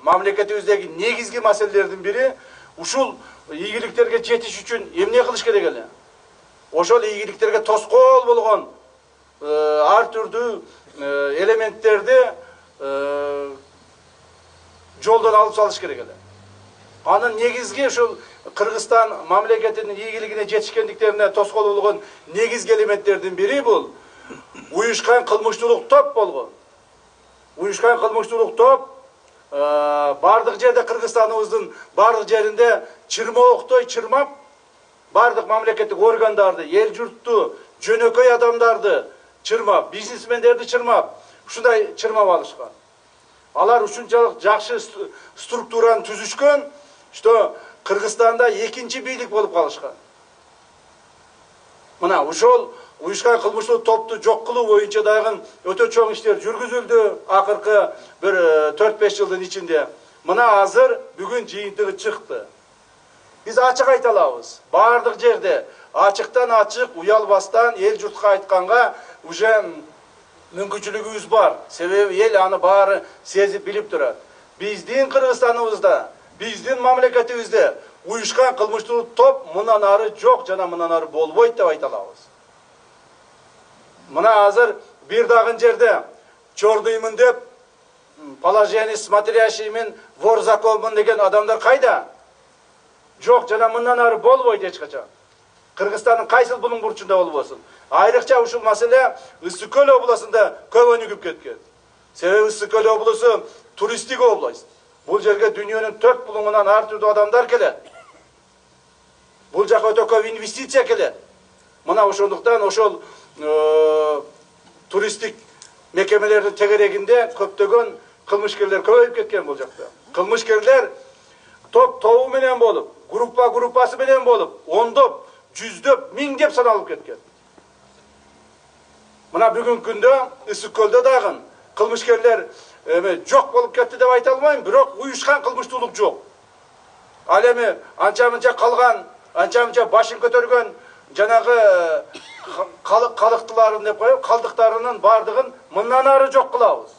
мамлекетибиздеги негизги маселелердин бири ушул ийгиликтерге жетиш үчүн эмне кылыш керек эле? Ошол ийгиликтерге тоскоол болгон ар түрдүү элементтерди жолдон алып салыш керек эле. Анын негизги ушул Кыргызстан мамлекетинин ийгилигине жетишкендиктерине тоскоол болгон негизги элементтердин бири бул уюшкан кылмыштуулук топ болгон. Уюшкан кылмыштуулук топ бардык жерде Кыргызстаныбыздын бардык жеринде чырмооктой чырмап, бардык мамлекеттик органдарды, эл журтту, жөнөкөй адамдарды чырмап, бизнесмендерди чырмап, ушундай чырмап алышкан. Алар ушунчалык жакшы структураны түзүшкөн, что Кыргызстанда экинчи бийлик болуп калышкан. Мына ошол уюшкан кылмыштуу топту жок кылуу боюнча дагы өтө чоң иштер жүргүзүлдү акыркы бир 4-5 жылдын ичинде. Мына азыр бүгүн жыйынтыгы чыкты. Биз ачык айта алабыз. Бардык жерде ачыктан ачык, уялбастан эл журтка айтканга уже мүмкүнчүлүгүбүз бар. Себеби эл аны баары сезип билип турат. Биздин Кыргызстаныбызда, биздин мамлекетибизде уюшкан кылмыштуу топ мындан ары жок жана мындан ары болбойт деп айта алабыз. Мына азыр бир дагы жерде чордуймун деп, положение смотрящиймин, вор законмун деген адамдар кайда? Жок жана мындан ары болбойт эч качан. Кыргызстандын кайсыл булуң бурчунда болбосун. Айрыкча ушул маселе Ысык көл областында көп өнүгүп кеткен. Себеби Ысык көл облусу туристтик область. Бул жерге дүйнөнүн 4 булуңунан ар түрдүү адамдар келет. Бул жака өтө көп инвестиция келет. Мына ошондуктан ошол туристтик мекемелердин тегерегинде көптөгөн кылмышкерлер көбөйүп кеткен бул жакта. Кылмышкерлер топ-тобу менен болуп, группасы менен болуп, ондоп, жүздөп, миңдеп саналып кеткен. Мына бүгүнкү күндө Ысык көлдө дагы кылмышкерлер жок болуп кетти деп айта албайм, бирок уюшкан кылмыштуулук жок. Ал эми анча-мынча калган, анча-мынча башын көтөргөн жанагы калыктыларын деп коюп, калдыктарынын бардыгын мындан ары жок кылабыз.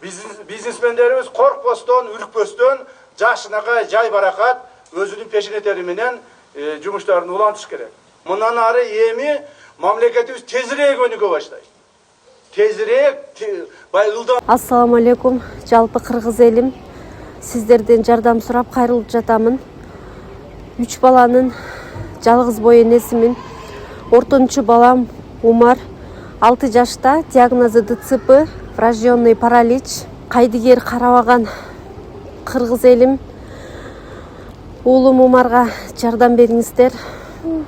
Бизнесмендерибиз коркпостон, үркпөстөн, жашынакай жай баракат өзүнүн пешенетери менен жумуштарын улантыш керек. Мындан ары эми мамлекетибиз тезирээк өнүгө баштайт. Тезирээк, ылдам. Ассаламу алейкум, жалпы кыргыз элим. Сиздерден жардам сурап кайрылып жатамын. 3 баланын жалгыз бой энесимин. Ортончу балам Умар 6 жашта, диагнозу ДЦП, врожденный паралич. Кайдыгер карабаган кыргыз элим. Уулум Умарга жардам бериңиздер.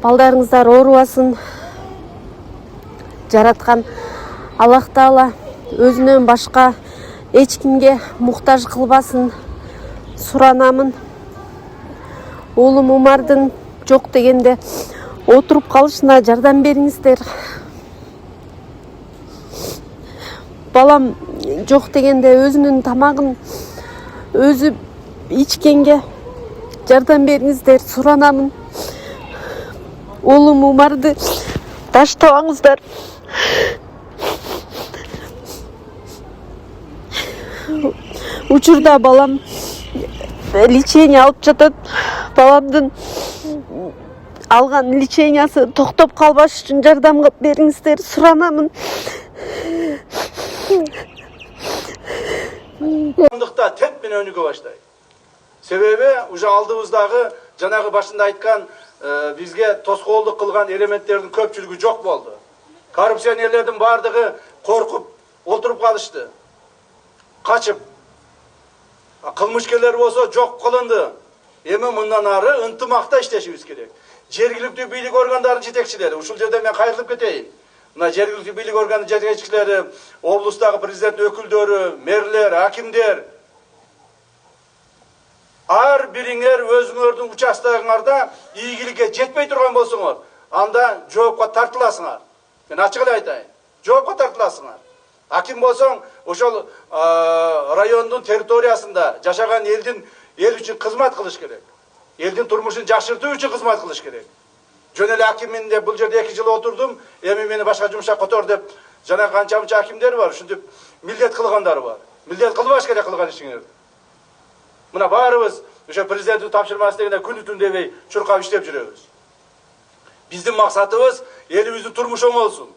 Балдарыңыздар оорубасын. Жараткан Аллах Таала өзүнөн башка эч кимге муктаж кылбасын суранамын. Уулум Умардын жок дегенде отуруп калышына жардам бериңиздер. Балам жок дегенде өзүнүн тамагын өзү ичкенге жардам бериңиздер суранамын. Уулум Умарды таштабаңыздар. Учурда балам лечение алып жатат. Баламдын алган лечениясы токтоп калбаш үчүн жардам бериңиздер суранамын. Андыкта теп менен өнүгө баштайт. Себеби уже алдыбыздагы жанагы башында айткан бизге тоскоолдук кылган элементтердин көпчүлүгү жок болду. Коррупционерлердин бардыгы коркуп олтуруп калышты. Качып. Кылмышкерлер болсо жок кылынды. Эми мындан ары ынтымакта иштешибиз керек. Жергиликтүү бийлик органдарынын жетекчилери, ушул жерде мен кайрылып кетейин. Мына жергиликтүү бийлик органынын жетекчилери, облустагы президент өкүлдөрү, мэрлер, акимдер, ар бириңер өзүңөрдүн участогуңарда ийгиликке жетпей турган болсоңор, анда жоопко тартыласыңар. Мен ачык эле айтайын. Жоопко тартыласыңар. Аким болсоң, ошол райондун территориясында жашаган эл үчүн кызмат кылыш керек. Элдин турмушун жакшыртуу үчүн кызмат кылыш керек. Жөн эле акиммин деп бул жерде 2 жыл отурдум, эми мени башка жумушка котор деп жана канча-мынча акимдер бар, ушинтип милдет кылгандары бар. Милдет кылбаш керек кылган ишиңерди. Мына барыбыз ошо президенттин тапшырмасы дегенде күнү түн дебей чуркап иштеп жүрөбүз. Биздин максатыбыз элибиздин турмушу оңолсун.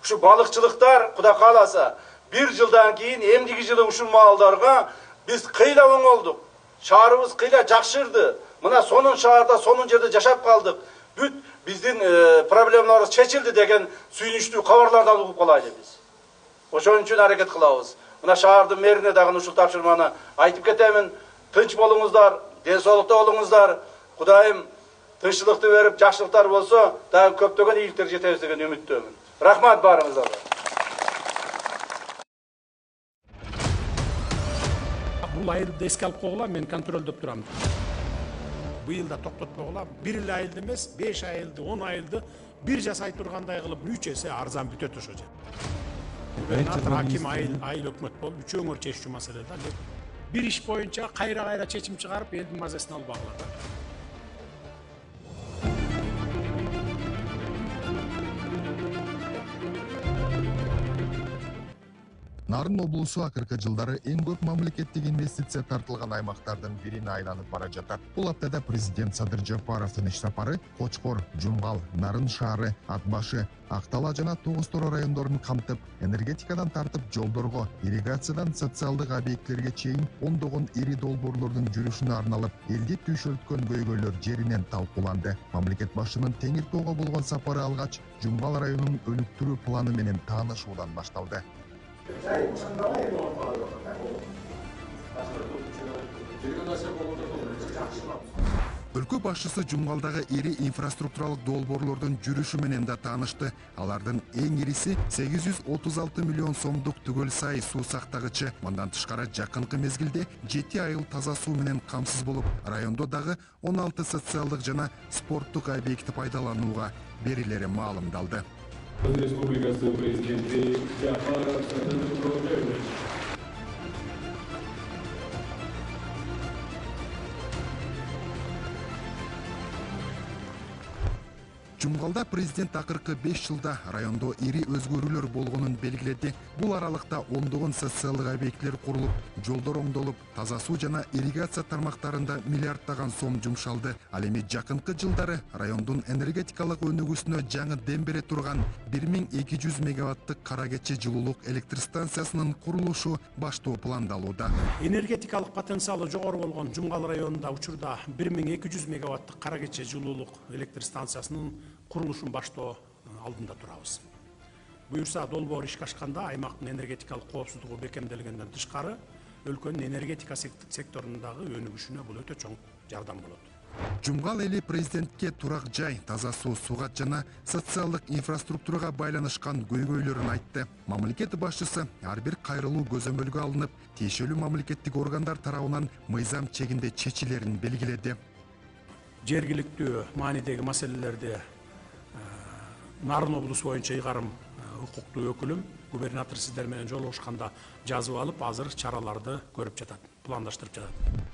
Ушу балыкчылыктар Кудай кааласа 1 жылдан кийин эмдиги жылы ушул маалдарга биз кыйла оңолдук. Шаарыбыз кыйла жакшырды. Мына сонун шаарда, сонун жерде жашап калдык. Бүт биздин проблемаларыбыз чечилди деген сүйүнүчтүү кабарларды угуп калайлы биз. Ошон үчүн аракет кылабыз. Мына шаардын мэрине дагы ушул тапшырманы айтып кетемин. Тынч болуңуздар, ден соолукта болуңуздар. Кудайым тынччылыкты берип, жакшылыктар болсо, дагы көптөгөн ийгиликтер жетебиз деген үмүттөмүн. Рахмат барыңыздарга. Бул айылды эске алып койгула, мен контролдоп турам. Быйыл да токтотпогула, 1 айылды эмес, 5 айылды, 10 айылды бир жасай тургандай кылып 3 эсе арзан бүтөт ошо жер. Аким айыл өкмөт болуп, үчөөңөр чечүү маселе да. Bir iş boyunca kayra çeçim çıkarıp elin mazesini alıp bağladı. Нарын облусу акыркы жылдары эң көп мамлекеттик инвестиция тартылган аймактардын бирине айланып бара жатат. Бул аптада президент Садыр Жапаровдун иш сапары Кочкор, Жумгал, Нарын шаары, Атбашы, Актала жана Тогуз-Тороо райондорун камтып, энергетикадан тартып жолдорго, ирригациядан социалдык объектилерге чейин ондогон ири долбоорлордун жүрүшүнө арналып, элди түйшөлткөн көйгөйлөр жеринен талкууланды. Мамлекет башчынын Теңир Тоого болгон сапары алгач, Жумгал районунун өнүктүрүү планы менен таанышуудан башталды. Өлкө башчысы Жумгалдагы ири инфраструктуралык долбоорлордун жүрүшү менен да таанышты. Алардын эң ириси 836 миллион сомдук Түгөл сай суу сактагычы. Мындан тышкары жакынкы мезгилде 7 айыл таза суу менен камсыз болуп, райондо дагы 16 социалдык жана спорттук объекти пайдаланууга берилери маалымдалды. Республикасы президенти Жапаров Жумгалда президент акыркы 5 жылда райондо ири өзгөрүүлөр болгонун белгиледи. Бул аралыкта ондогон социалдык объектилер курулуп, жолдор оңдолуп, таза суу жана ирригация тармактарында миллиарддаган сом жумшалды. Ал эми жакынкы жылдары райондун энергетикалык өнүгүүсүнө жаңы дем бере турган 1200 мегаваттык Кара Кече жылуулук электр станциясынын курулушу баштоо пландалууда. Энергетикалык потенциалы жогору болгон Жумгал районунда учурда 1200 мегаваттык Кара Кече жылуулук электр станциясынын курулушун баштоо алдында турабыз. Буюрса долбоор ишке ашканда аймактын энергетикалык коопсуздугу бекемделгенден тышкары өлкөнүн энергетика секторундагы өнүгүшүнө бул өтө чоң жардам болот. Жумгал эли президентке турак жай, таза суу, сугат жана социалдык инфраструктурага байланышкан көйгөйлөрүн айтты. Мамлекет башчысы ар бир кайрылуу көзөмөлгө алынып, тиешелүү мамлекеттик органдар тарабынан мыйзам чегинде чечилерин белгиледи. Жергиликтүү маанидеги маселелерди Нарын облусу боюнча ыйгарым укуктуу өкүлүм губернатор сиздер менен жолугушканда жазып алып, азыр чараларды көрүп жатат, пландаштырып жатат.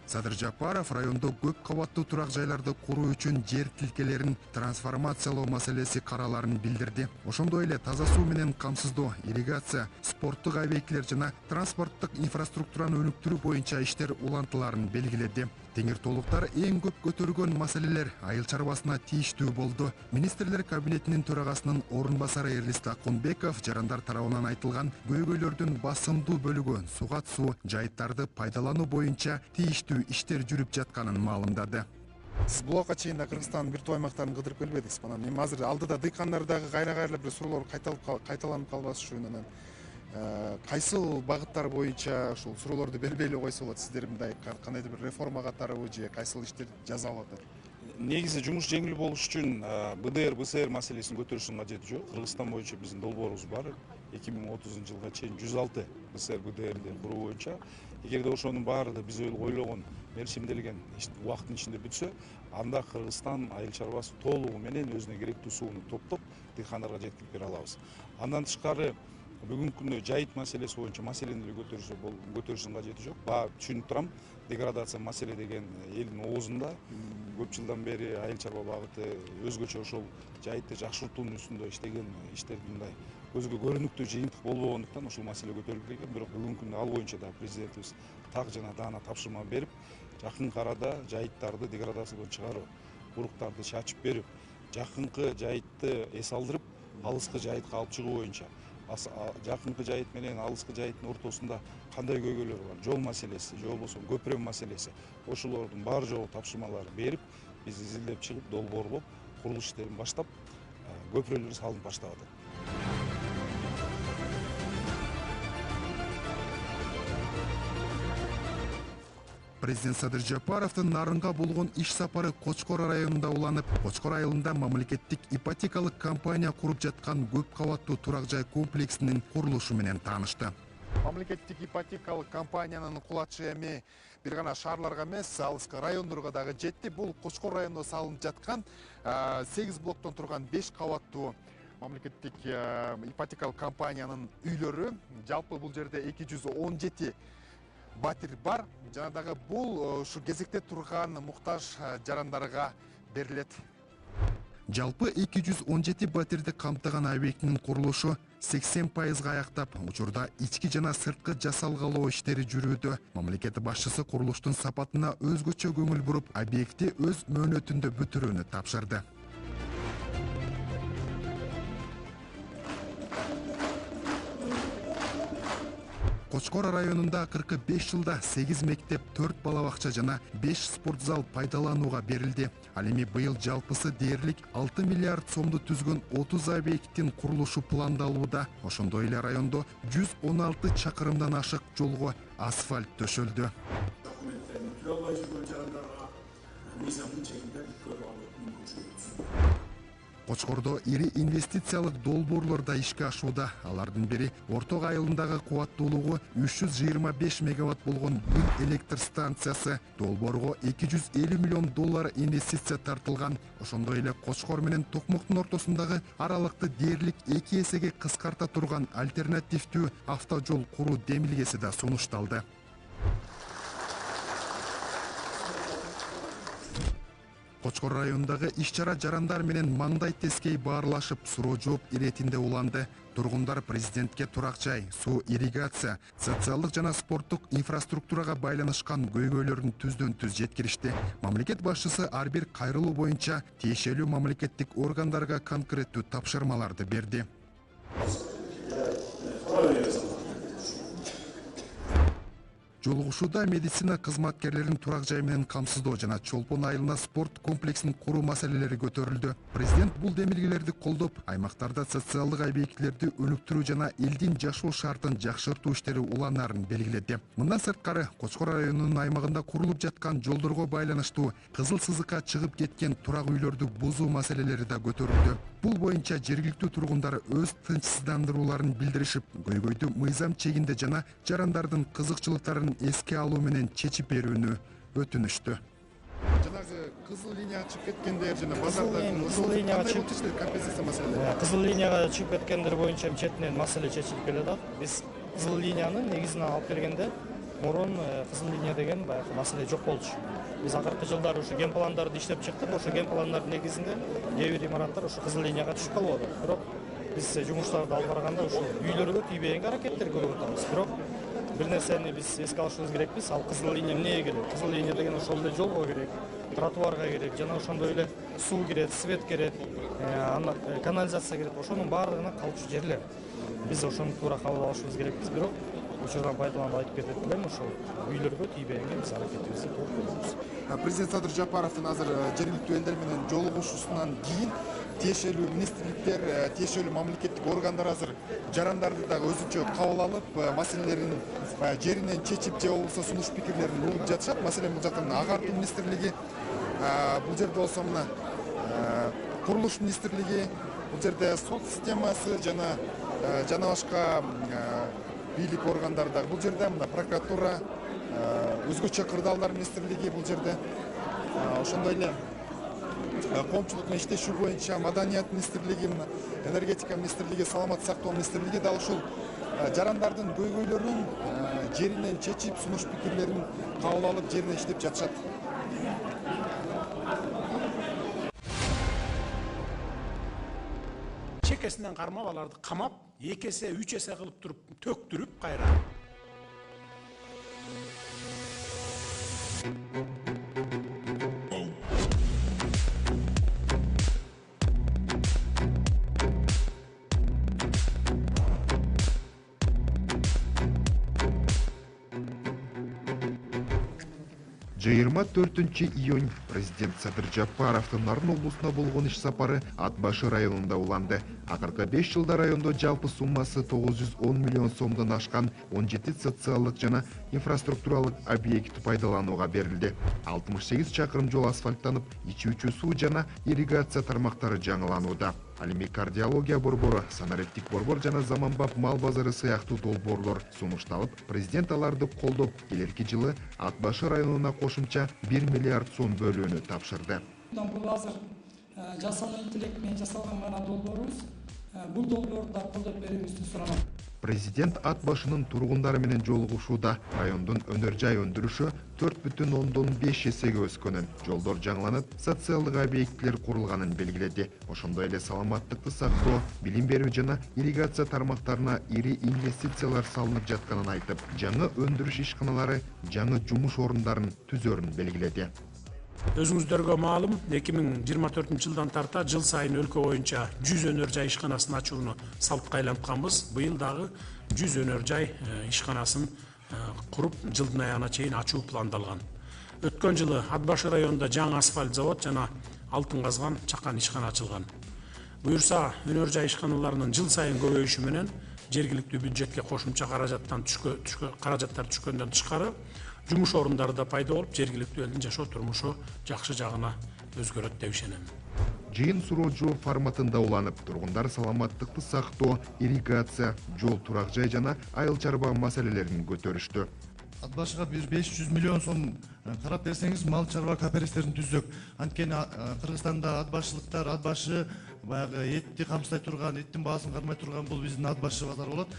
Садыр Жапаров райондо көп кабаттуу турак жайларды куруу үчүн жер тилкелерин трансформациялоо маселеси караларын билдирди. Ошондой эле таза суу менен камсыздоо, ирригация, спорттук объектилер жана транспорттук инфраструктураны өнүктүрүү боюнча иштер улантыларын белгиледи. Теңир Тоолуктар эң көп көтөргөн маселелер айыл чарбасына тийиштүү болду. Министрлер кабинетинин төрагасынын орун басары Эрлис Акунбеков жарандар тарабынан айтылган көйгөйлөрдүн басымдуу бөлүгү сугат суу жайыттарды пайдалануу боюнча тийиштүү иштер жүрүп жатканын маалымдады. Сиз булакка чейин Кыргызстандын бир топ аймактарын кыдырып келбедиңиз. Мына эми азыр алдыда дыйкандардагы кайра-кайра бир суроолор кайталанып калбаш үчүн анан кайсыл багыттар боюнча ушул суроолорду бербей эле койсо болот? Сиздер мындай кандайдыр бир реформа катарыбы же кайсыл иштер жасалып атат? Негизи жумуш жеңил болуш үчүн БДР, БСР маселесин көтөрүштүн кажети жок. Кыргызстан боюнча биздин долбоорубуз бар. 2030 жылга чейин 106 БСР БДРди куруу боюнча. Эгерде ошонун баары да биз ойлогон мерчимделген убакыттын ичинде бүтсө, анда Кыргызстан айыл чарбасы толугу менен өзүнө керектүү сууну топтоп дыйкандарга жеткирип бере алабыз. Андан тышкары бүгүнкү күндө жайыт маселеси боюнча маселени эле көтөрүштүн кажети жок. Баа түшүнүп турам, деградация маселе деген элдин оозунда көп жылдан бери айыл чарба багыты өзгөчө ошол жайытты жакшыртуунун үстүндө иштеген иштерди мындай көзгө көрүнүктүү жыйынтык болбогондуктан ушул маселе көтөрүлүп келген. Бирок бүгүнкү күндө ал боюнча да президентибиз так жана даана тапшырма берип, жакынкы арада жайыттарды деградациядон чыгарып, куруктарды чачып берип, жакынкы жайытты эс алдырып, алыскы жайытка алып чыгуу боюнча, жакынкы жайыт менен алыскы жайыттын ортосунда кандай көйгөйлөр бар, жол маселеси же болбосо көпүрө маселеси, ошолордун баар жогу тапшырмалары берип, биз изилдеп чыгып, долбоорлоп, курулуш иштерин баштап, көпүрөлөр салынып баштагат. Президент Садыр Жапаровдун Нарынга болгон иш сапары Кочкор районунда уланып, Кочкор айылында мамлекеттик ипотекалык компания куруп жаткан көп кабаттуу турак жай комплексинин курулушу менен таанышты. Мамлекеттик ипотекалык компаниянын кулачы эми бир гана шаарларга эмес, алыскы райондорго дагы жетти. Бул Кочкор районунда салынып жаткан 8 блоктон турган 5 кабаттуу мамлекеттик ипотекалык компаниянын үйлөрү. Жалпы бул жерде 217 батир бар. Жана дагы бул ушу кезекте турган муктаж жарандарга берилет. Жалпы 217 батирди камтыган объектинин курулушу 80% аяктап, учурда ички жана сырткы жасалгалоо иштери жүрүүдө. Мамлекет башчысы курулуштун сапатына өзгөчө көңүл буруп, объекти өз мөөнөтүндө бүтүрүүнү тапшырды. Кочкор районунда 45 жылда 8 мектеп, 4 балабакча жана 5 спорт зал пайдаланууга берилди. Ал эми быйыл жалпысы дээрлик 6 миллиард сомду түзгөн 30 объекттин курулушу пландалууда. Ошондой эле райондо 116 чакырымдан ашык жолго асфальт төшөлдү. Кочкордо ири инвестициялык долбоорлор да ишке ашууда. Алардын бири Орток айылындагы кубаттуулугу 325 мегаватт болгон күн электр станциясы. Долбоорго 250 миллион доллар инвестиция тартылган. Ошондой эле Кочкор менен Токмоктун ортосундагы аралыкты дээрлик 2 эсеге кыскарта турган альтернативдүү автожол куруу демилгеси да сунушталды. Кочкор районундагы иш-чара жарандар менен маңдай тескей баарлашып, суроо жооп иретинде уланды. Тургундар президентке турак жай, суу, ирригация, социалдык жана спорттук инфраструктурага байланышкан көйгөйлөрүн түздөн түз жеткиришти. Мамлекет башчысы ар бир кайрылуу боюнча тиешелүү мамлекеттик органдарга конкреттүү тапшырмаларды берди. Жолугушууда медицина кызматкерлерин турак жай менен камсыздоо жана Чолпон айылына спорт комплексин куруу маселелери көтөрүлдү. Президент бул демилгелерди колдоп, аймактарда социалдык объектилерди өнүктүрүү жана элдин жашоо шартын жакшыртуу иштери уланаарын белгиледи. Мындан сырткары, Кочкор районунун аймагында курулуп жаткан жолдорго байланыштуу кызыл сызыкка чыгып кеткен турак үйлөрдү бузуу маселелери да көтөрүлдү. Бул боюнча жергиликтүү тургундар өз тынчсыздандырууларын билдиришип, көйгөйдү мыйзам чегинде жана жарандардын кызыкчылыктарын эске алуу менен чечип берүүнү өтүнүштү. Жанагы кызыл линияга чыгып кеткендер жана базарда кызыл линияга чыгып компенсация маселелери. Кызыл линияга чыгып кеткендер боюнча четинен маселе чечилип келет. Биз кызыл линиянын негизин алып бергенде мурун кызыл линия деген баягы маселе жок болчу. Биз акыркы жылдары ушу ген пландарды иштеп чыктык. Ошо ген пландардын негизинде кээ бир имараттар ушу кызыл линияга түшүп калып атат. Бирок биз жумуштарды алып барганда ушу үйлөргө тийбегенге аракеттер көрүп атабыз. Бирок бир нерсени биз эске алышыбыз керекпиз. Ал кызыл линия эмнеге керек? Кызыл линия деген ошол эле жолго керек, тротуарга керек, жана ошондой эле суу кирет, свет кирет, канализация кирет. Ошонун баардыгына калчу жерлер. Биз ошону туура кабыл алышыбыз керекпиз. Бирок учурдан пайдаланып айтып кетет элем, ошол үйлөргө тийбегенге биз аракетибизди кылып көрөбүз. Президент Садыр Жапаровдун азыр жергиликтүү элдер менен жолугушуусунан кийин тиешелүү министрликтер, тиешелүү мамлекеттик органдар азыр жарандарды дагы өзүнчө кабыл алып, маселелерин жеринен чечип же болбосо сунуш пикирлерин угуп жатышат. Маселен, бул жактан агартуу министрлиги, бул жерде болсо мына курулуш министрлиги, бул жерде сот системасы жана башка бийлик органдары дагы бул жерде, мына прокуратура, өзгөчө кырдаалдар министрлиги бул жерде, ошондой эле коомчулук менен иштешүү боюнча маданият министрлиги, энергетика министрлиги, саламаттык сактоо министрлиги да ушул жарандардын көйгөйлөрүн жеринен чечип, сунуш пикирлерин кабыл алып, жеринен иштеп жатышат. Чекесинен кармап аларды камап, 2 есе 3 есе кылып туруп төктүрүп кайра. жыйырма 4-июнь президент Садыр Жапаровдун Нарын облусуна болгон иш сапары Ат башы районунда уланды. Акыркы 5 жылда райондо жалпы суммасы 910 миллион сомдон ашкан 17 социалдык жана инфраструктуралык объект пайдаланууга берилди. 68 чакырым жол асфальттанып, ичүүчү суу жана ирригация тармактары жаңыланууда. Ал эми кардиология борбору, санариптик борбор жана заманбап мал базары сыяктуу долбоорлор сунушталып, президент аларды колдоп, келерки жылы Ат башы районуна кошумча 1 миллиард сом бөлүүнү тапшырды. Бул азыр жасалган интеллект менен жасалган гана долбоорубуз. Бул долбоорду да колдоп берүүңүздү суранам. Президент Ат башынын тургундар менен жолугушууда райондун өнөр жай өндүрүшү 4,5 эсеге өскөнүн, жолдор жаңыланып, социалдык объектилер курулганын белгиледи. Ошондой эле саламаттыкты сактоо, билим берүү жана ирригация тармактарына ири инвестициялар салынып жатканын айтып, жаңы өндүрүш ишканалары, жаңы жумуш орундарын түзөрүн белгиледи. Өзүңүздөргө маалым, 2024 жылдан тарта жыл сайын өлкө боюнча 100 өнөр жай ишканасын ачууну салтка айлантканбыз. Быйыл дагы 100 өнөр жай ишканасын куруп, жылдын аягына чейин ачуу пландалган. Өткөн жылы Ат башы районунда жаңы асфальт завод жана алтын казган чакан ишкана ачылган. Буюрса, өнөр жай ишканаларынын жыл сайын көбөйүшү менен жергиликтүү бюджетке кошумча каражаттар түшкөндөн тышкары жумуш орундары да пайда болуп, жергиликтүү элдин жашоо турмушу жакшы жагына өзгөрөт деп ишенем. Жыйын суроочу форматында уланып, тургундар саламаттыкты сактоо, ирригация, жол турак жай жана айыл чарба маселелерин көтөрүштү. Ат башыга бир 500 миллион сом карап берсеңиз, мал чарба кооперативдерин түздүк. Анткени Кыргызстанда ат башчылыктар, ат башы баягы этти камсыздай турган, эттин баасын кармай турган бул биздин ат башы базары болот.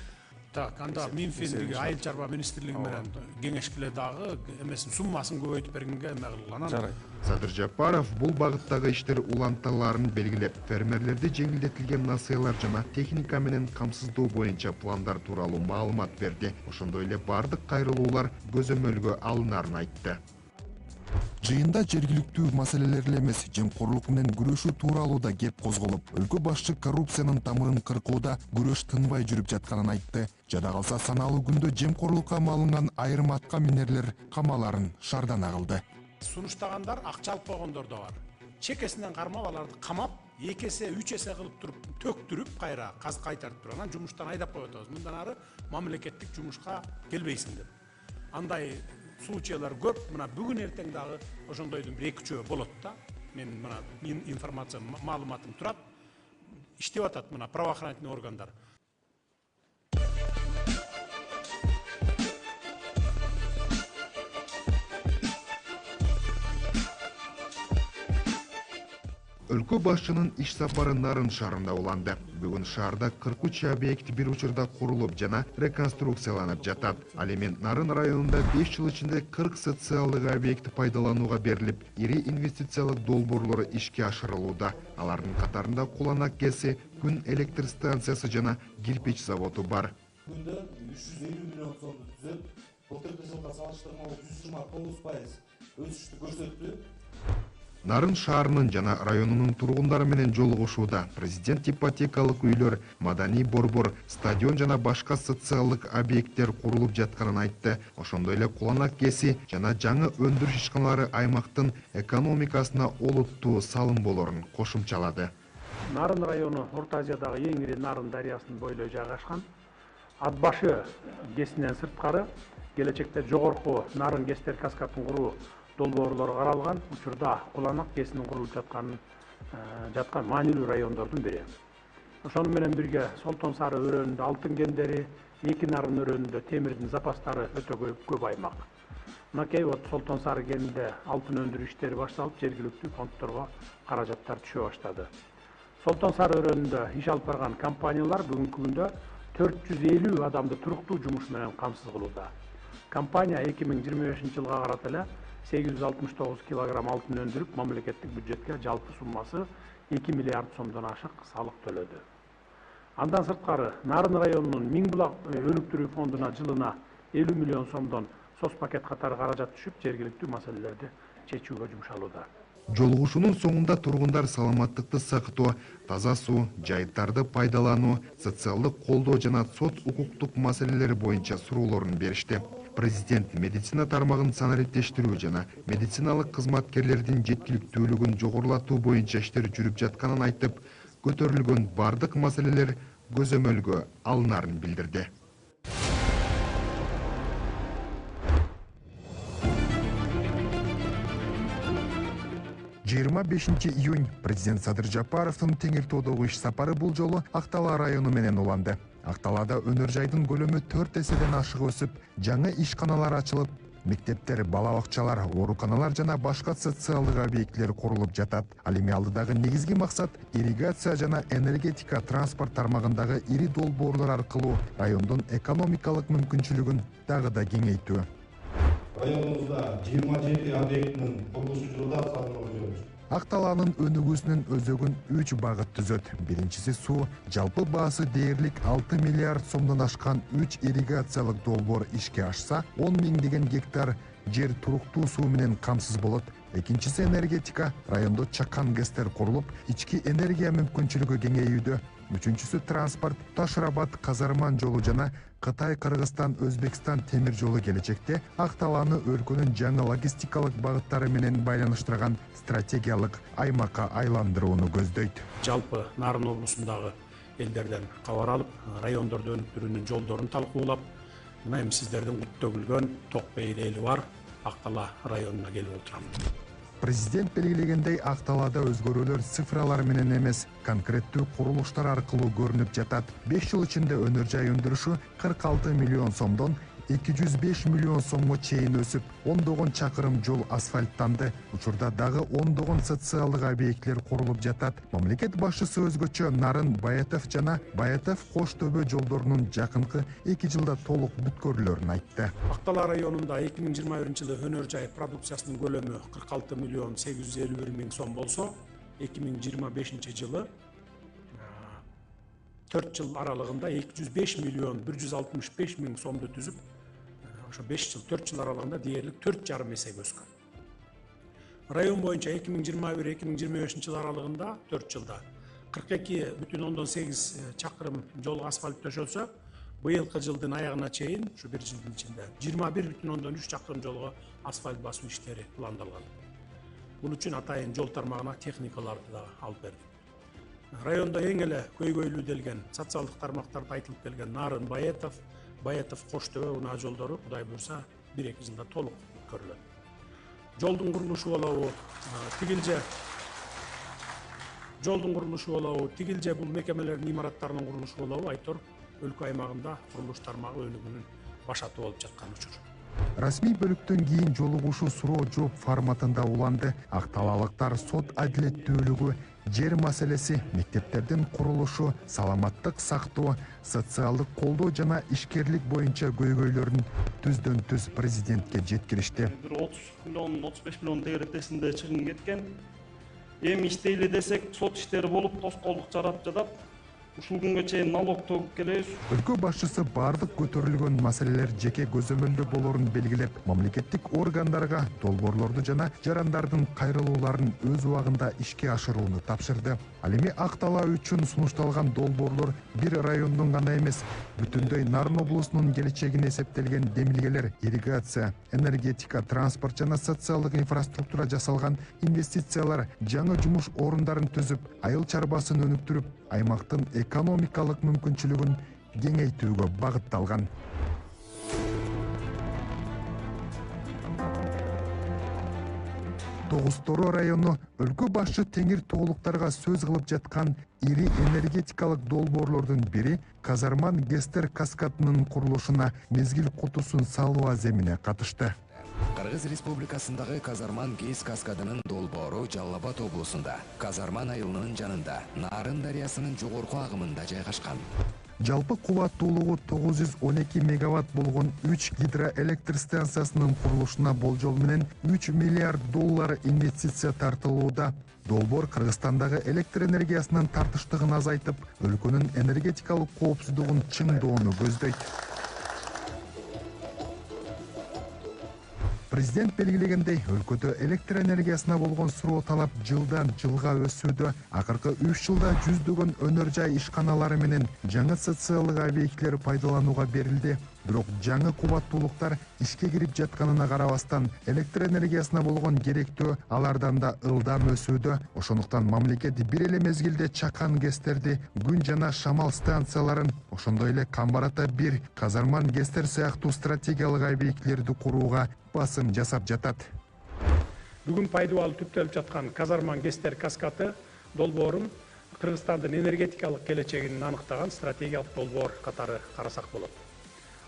Так, анда Минфиндиги айыл чарба министрлиги менен кеңешкиле дагы эмесин суммасын көбөйтүп бергенге эме кылган. Жарайт. Садыр Жапаров бул багыттагы иштер уланталарын белгилеп, фермерлерди жеңилдетилген насыялар жана техника менен камсыздоо боюнча пландар тууралуу маалымат берди. Ошондой эле бардык кайрылуулар көзөмөлгө алынарын айтты. Жыйында жергиликтүү маселелер эле эмес, жемкорлук менен күрөшүү тууралуу да кеп козголуп, өлкө башчы коррупциянын тамырын кыркууда күрөш тынбай жүрүп жатканын айтты. Жада калса саналуу күндө жемкорлукка малынган айрым атка минерлер камаларын шардана кылды. Сунуштагандар акча алып койгондор да бар. Чекесинен кармап аларды камап, 2 эсе 3 эсе кылып туруп төктүрүп кайра кайтартып турган, жумуштан айдап коюп атабыз. Мындан ары мамлекеттик жумушка келбейсиң деп. Андай случайлар көп. Мына бүгүн эртең дагы ошондойдун 1-2 болот да. Мен мына информация маалыматым турат. Иштеп атат мына правоохранительный органдар. Өлкө башчынын иш сапары Нарын шаарында уланды. Бүгүн шаарда 43 объект бир учурда курулуп жана реконструкцияланып жатат. Ал эми Нарын районунда 5 жыл ичинде 40 социалдык объект пайдаланууга берилип, ири инвестициялык долбоорлору ишке ашырылууда. Алардын катарында Куланак КЭСи, күн электр станциясы жана кирпич заводу бар. Күндө 350 миллион сомду түзөп, былтыркы жылга салыштырмалуу 129% өсүштү көрсөттү. Нарын шаарынын жана районунун тургундары менен жолугушууда президент ипотекалык үйлөр, маданий борбор, стадион жана башка социалдык объекттер курулуп жатканын айтты. Ошондой эле Куланак КЭСи жана жаңы өндүрүш ишканалары аймактын экономикасына олуттуу салым болорун кошумчалады. Нарын району Орто Азиядагы эң ири Нарын дарыясынын бойлой жайгашкан. Ат башы КЭСинен сырткары келечекте жогорку Нарын КЭСтер каскадын куруу долбоорлору каралган учурда Куланак КЭСинин курулуп жаткан маанилүү райондордун бири. Ошону менен бирге Солтон Сары өрөөнүндө алтын кендери, Эки Нарын өрөөнүндө темирдин запастары өтө көп аймак. Мынакей Солтон Сары кенинде алтын өндүрүү иштери башталып, жергиликтүү фонддорго каражаттар түшө баштады. Солтон Сары өрөөнүндө иш алып барган компаниялар бүгүнкү күндө 450 адамды туруктуу жумуш менен камсыз кылууда. Компания 2025 жылга карата эле 869 килограмм алтын өндүрүп, мамлекеттик бюджетке жалпы суммасы 2 миллиард сомдон ашык салык төлөдү. Андан сырткары Нарын районунун Миң булак өнүктүрүү фондуна жылына 50 миллион сомдон соц пакет катары каражат түшүп, жергиликтүү маселелерди чечүүгө жумшалууда. Жолугушуунун соңунда тургундар саламаттыкты сактоо, таза суу, жайыттарды пайдалануу, социалдык колдоо жана сот укуктук маселелери боюнча суроолорун беришти. Президент медицина тармагын санариптештирүү жана медициналык кызматкерлердин жеткиликтүүлүгүн жогорулатуу боюнча иштер жүрүп жатканын айтып, көтөрүлгөн бардык маселелер көзөмөлгө алынарын билдирди. 25 июнь президент Садыр Жапаровдун Теңир Тоодогу иш сапары бул жолу Актала району менен уланды. Акталада өнөр жайдын көлөмү 4 эседен ашык өсүп, жаңы ишканалар ачылып, мектептер, бала бакчалар, ооруканалар жана башка социалдык объектилер курулуп жатат. Ал эми алдыдагы негизги максат ирригация жана энергетика транспорт тармагындагы ири долбоорлор аркылуу райондун экономикалык мүмкүнчүлүгүн дагы да кеңейтүү. Районумузда 27 объектinin kuruluşu жылда салынып жүрөбүз. Акталанын өнүгүүсүнүн өзөгүн 3 багыт түзөт. Биринчиси суу, жалпы баасы дээрлик 6 миллиард сомдон ашкан 3 ирригациялык долбоор ишке ашса, 10 миңдеген гектар жер туруктуу суу менен камсыз болот. Экинчиси энергетика, райондо чакан гэстер курулуп, ички энергия мүмкүнчүлүгү кеңейүүдө. Үчүнчүсү транспорт, Таш-Рабат Казарман жолу жана Кытай, Кыргызстан, Өзбекстан темир жолу келечекте Акталаны өлкөнүн жаңы логистикалык багыттары менен байланыштырган стратегиялык аймакка айландырууну көздөйт. Жалпы Нарын облусундагы элдерден кабар алып, райондорду өнүктүрүүнүн жолдорун талкуулап, мына эми сиздердин кут төгүлгөн ток бейрели бар Актала районуна келип отурам. Президент белгилегендей, Акталада өзгөрүүлөр цифралар менен эмес, конкреттүү курулуштар аркылуу көрүнүп жатат. 5 жыл ичинде өнөр жай өндүрүшү 46 миллион сомдон 205 миллион сомго чейин өсүп, 10 чакырым жол асфальттанды. Учурда дагы 10 социалдык объектилер курулуп жатат. Мамлекет башчысы өзгөчө Нарын Баятов жана Баятов Кош Төбө жолдорунун жакынкы 2 жылда толук бүткөрүлөрүн айтты. Актала районунда 2021 жылы өнөр жай продукциясынын көлөмү 46 миллион 851 миң сом болсо, 2025 жылы 4 жыл аралыгында 205 миллион 165 миң сомду түзүп, ошо 5 жыл 4 жыл аралыгында дээрлик 4,5 эсеге өскөн. Район боюнча 2021-2025 жыл аралыгында 4 жылда 42,8 чакырым жол асфальт төшөлсө, быйылкы жылдын аягына чейин, ушу 1 жылдын ичинде 21,3 чакырым жолго асфальт басуу иштери пландалган. Бул үчүн атайын жол тармагына техникаларды да алып бердик. Районда эң эле көйгөйлүү делген социалдык тармактарда айтылып келген Нарын Баятов, Баятов Кош Төбө унаа жолдору Кудай буйрса 1-2 жылда толук бүткөрүлөт. Жолдун курулушу болобу, тигилже бул мекемелердин имараттарынын курулушу болобу, айтор өлкө аймагында курулуш тармагы өнүгүүнүн башаты болуп жаткан учур. Расмий бөлүктөн кийин жолугушуу суроо жооп форматында уланды. Акталалыктар сот адилеттүүлүгү, жер маселеси, мектептердин курулушу, саламаттык сактоо, социалдык колдоо жана ишкерлик боюнча көйгөйлөрүн түздөн түз президентке жеткиришти. 30 миллион, 35 миллион тегеретесинде чыгым кеткен. Эми иштейли десек, сот иштери болуп, тоскоолдук жарап жатат. Ушул күнгө чейин налог төгүп келебиз. Өлкө башчысы бардык көтөрүлгөн маселелер жеке көзөмөлдө болорун белгилеп, мамлекеттик органдарга долбоорлорду жана жарандардын кайрылууларын өз убагында ишке ашырууну тапшырды. Ал эми Актала үчүн сунушталган долбоорлор бир райондун гана эмес, бүтүндөй Нарын облусунун келечегине эсептелген демилгелер, ирригация, энергетика, транспорт жана социалдык инфраструктура жасалган инвестициялар, жаңы жумуш орундарын түзүп, айыл чарбасын өнүктүрүп, аймактын экономикалык мүмкүнчүлүгүн кеңейтүүгө багытталган. Тогуз-Тороо району өлкө башчы Теңир Тоолуктарга сөз кылып жаткан ири энергетикалык долбоорлордун бири Казарман Гестер каскадынын курулушуна мезгил кутусун салуу аземине катышты. Кыргыз Республикасындагы Казарман ГЭС каскадынын долбоору Жалал Абад облусунда, Казарман айылынын жанында, Нарын дарыясынын жогорку агымында жайгашкан. Жалпы кубаттуулугу 912 мегаватт болгон 3 гидроэлектр станциясынын курулушуна болжол менен 3 миллиард доллар инвестиция тартылууда. Долбоор Кыргызстандагы электр энергиясынын тартыштыгын азайтып, өлкөнүн энергетикалык коопсуздугун чыңдоону көздөйт. Президент белгилегендей, өлкөдө электр энергиясына болгон суроо талап жылдан жылга өсүүдө. Акыркы 3 жылда жүздөгөн өнөр жай ишканалары менен жаңы социалдык объектилер пайдаланууга берилди. Бирок жаңы кубаттуулуктар ишке кирип жатканына карабастан, электр энергиясына болгон керектөө алардан да ылдам өсүүдө. Ошондуктан мамлекет бир эле мезгилде Чакан ГЭСтерди, күн жана шамал станцияларын, ошондой эле Камбарата 1, Казарман ГЭСтер сыяктуу стратегиялык объектилерди курууга басым жасап жатат. Бүгүн пайдалануу түптөлүп жаткан Казарман ГЭСтер каскады долбоорун Кыргызстандын энергетикалык келечегин аныктаган стратегиялык долбоор катары карасак болот.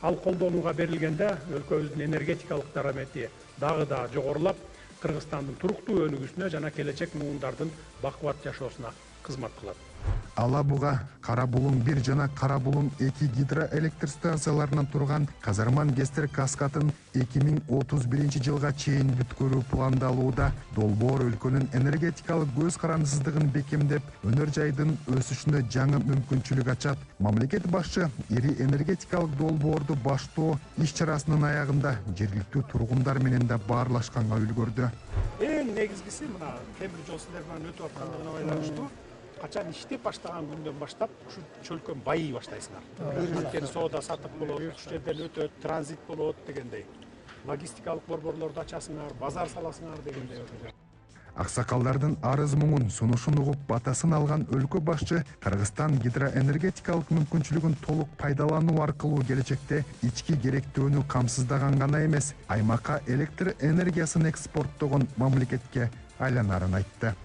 Ал колдонууга берилгенде өлкөбүздүн энергетикалык дарамети дагы да жогорулап, Кыргызстандын туруктуу өнүгүүсүнө жана келечек муундардын бакубат жашоосуна кызмат кылат. Алабуга, Карабулун 1 жана Карабулун 2 гидроэлектр станцияларынан турган Казарман ГЭСтер каскатын 2031 жылга чейин бүткөрүү пландалууда. Долбоор өлкөнүн энергетикалык көз карандысыздыгын бекемдеп, өнөр жайдын өсүшүнө жаңы мүмкүнчүлүк ачат. Мамлекет башчы ири энергетикалык долбоорду баштоо иш чарасынын аягында жергиликтүү тургундар менен да баарлашканга үлгөрдү. Эң негизгиси мына темир жол силер менен өтүп аткандыгына байланыштуу. Качан иштеп баштаган күндөн баштап ушу чөлкөн байый баштайсыңар. Анткени соода сатып болот, ушул жерден өтөт, транзит болот дегендей. Логистикалык борборлорду ачасыңар, базар саласыңар дегендей. Аксакалдардын арыз муңун, сунушун угуп батасын алган өлкө башчы Кыргызстан гидроэнергетикалык мүмкүнчүлүгүн толук пайдалануу аркылуу келечекте ички керектөөнү камсыздаган гана эмес, аймакка электр энергиясын экспорттогон мамлекетке айланарын айтты.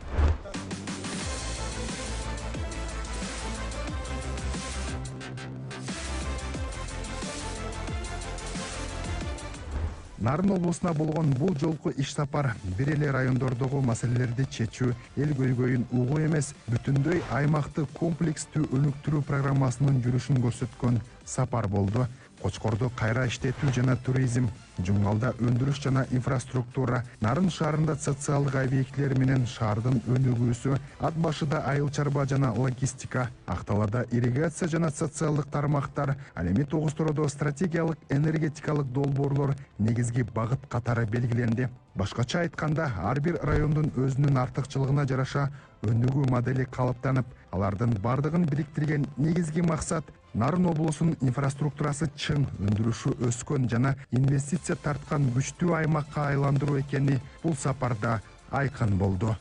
Нарын облусуна болгон бул жолку иш сапар бир эле райондордогу маселелерди чечүү, эл көйгөйүн угуу эмес, бүтүндөй аймакты комплекстүү өнүктүрүү программасынын жүрүшүн көрсөткөн сапар болду. Кочкордо кайра иштетүү жана туризм, Жумгалда өндүрүш жана инфраструктура, Нарын шаарында социалдык объектилер менен шаардын өнүгүүсү, Ат башыда айыл чарба жана логистика, Акталада ирригация жана социалдык тармактар, ал эми Тогуз-Тородо стратегиялык энергетикалык долбоорлор негизги багыт катары белгиленди. Башкача айтканда, ар бир райондун өзүнүн артыкчылыгына жараша өнүгүү модели калыптанып, алардын бардыгын бириктирген негизги максат Нарын облусунун инфраструктурасы чың, өндүрүшү өскөн жана инвестиция тарткан күчтүү аймакка айландыруу экени бул сапарда айкын болду.